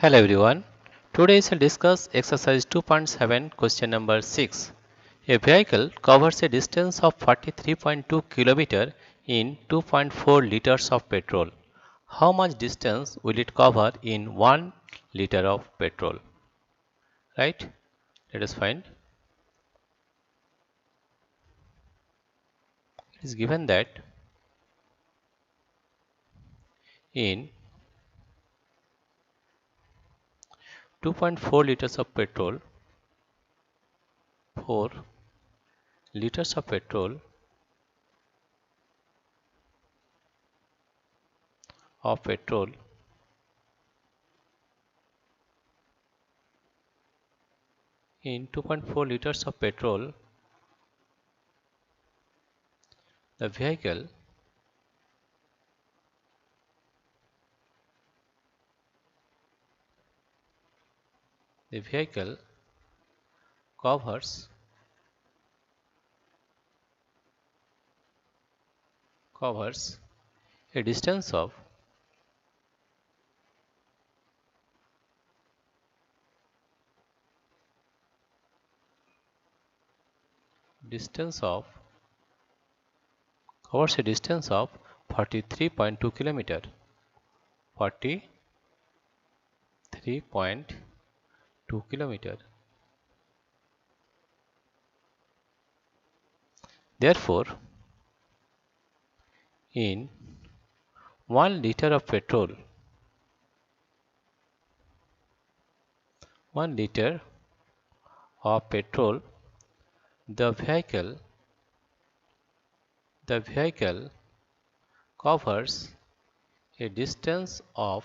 Hello everyone. Today we will discuss exercise 2.7 question number 6. A vehicle covers a distance of 43.2 km in 2.4 liters of petrol. How much distance will it cover in 1 liter of petrol? Right? Let us find. It is given that in 2.4 liters of petrol, 4 liters of petrol in 2.4 liters of petrol, the vehicle covers a distance of 43.2 kilometer. 43.2 kilometer. Therefore, in 1 liter of petrol, 1 liter of petrol, the vehicle covers a distance of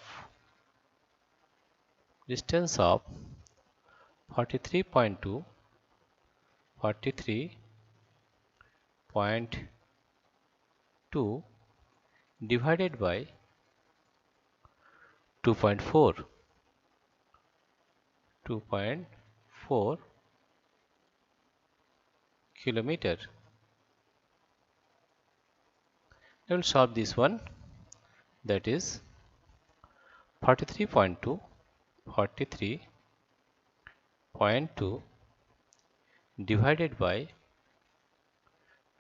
43.2 divided by 2.4 kilometer. I will solve this one. That is 43.2 divided by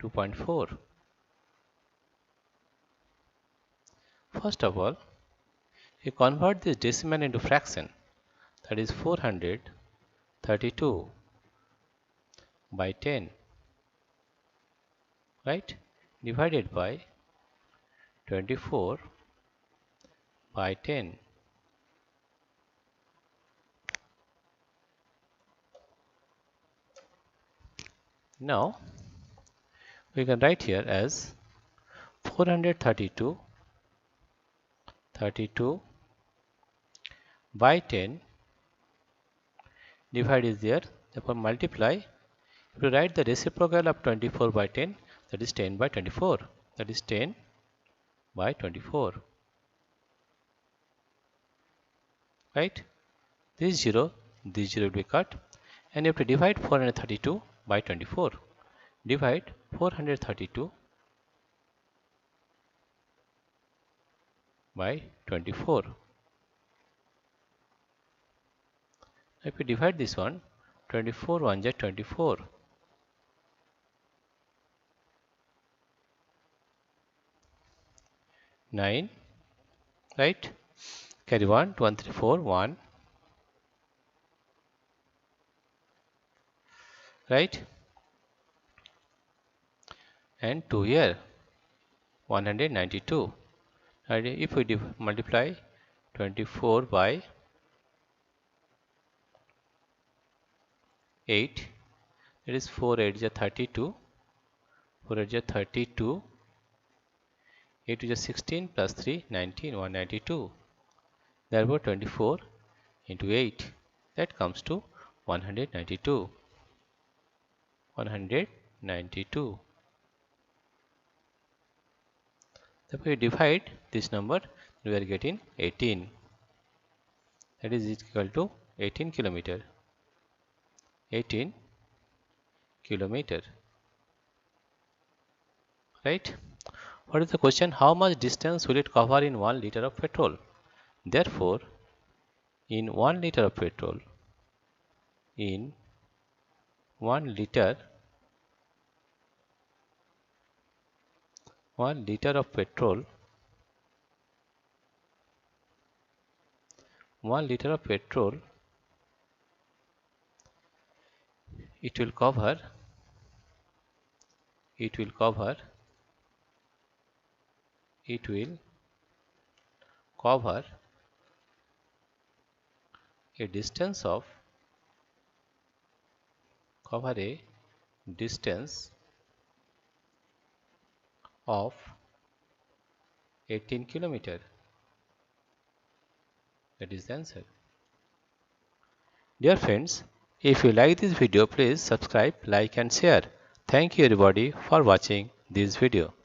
2.4. First of all, we convert this decimal into fraction, that is 432 by 10, right, divided by 24 by 10. Now we can write here as 432 by 10, divide is there, therefore multiply. If you write the reciprocal of 24 by 10, that is 10 by 24, that is 10 by 24, right? This 0 will be cut, and you have to divide 432 by 24. Divide 432 by 24. If we divide this one, 24 1 is 24. 9, right? Carry 1, 2 and 3, 4, 1, right? And 2 here, 192. And if we multiply 24 by 8, it is 4 8 is 32, 4 8 is 32, 8 is 16 plus 3, 19, 192. Therefore 24 into 8, that comes to 192. 192. Therefore we divide this number, we are getting 18. That is equal to 18 kilometer. 18 kilometer. Right? What is the question? How much distance will it cover in 1 liter of petrol? Therefore, in 1 liter of petrol, in 1 liter 1 liter of petrol, 1 liter of petrol, it will cover it will cover it will cover a distance of cover a distance of 18 kilometer. That is the answer. Dear friends, if you like this video, please subscribe, like and share. Thank you everybody for watching this video.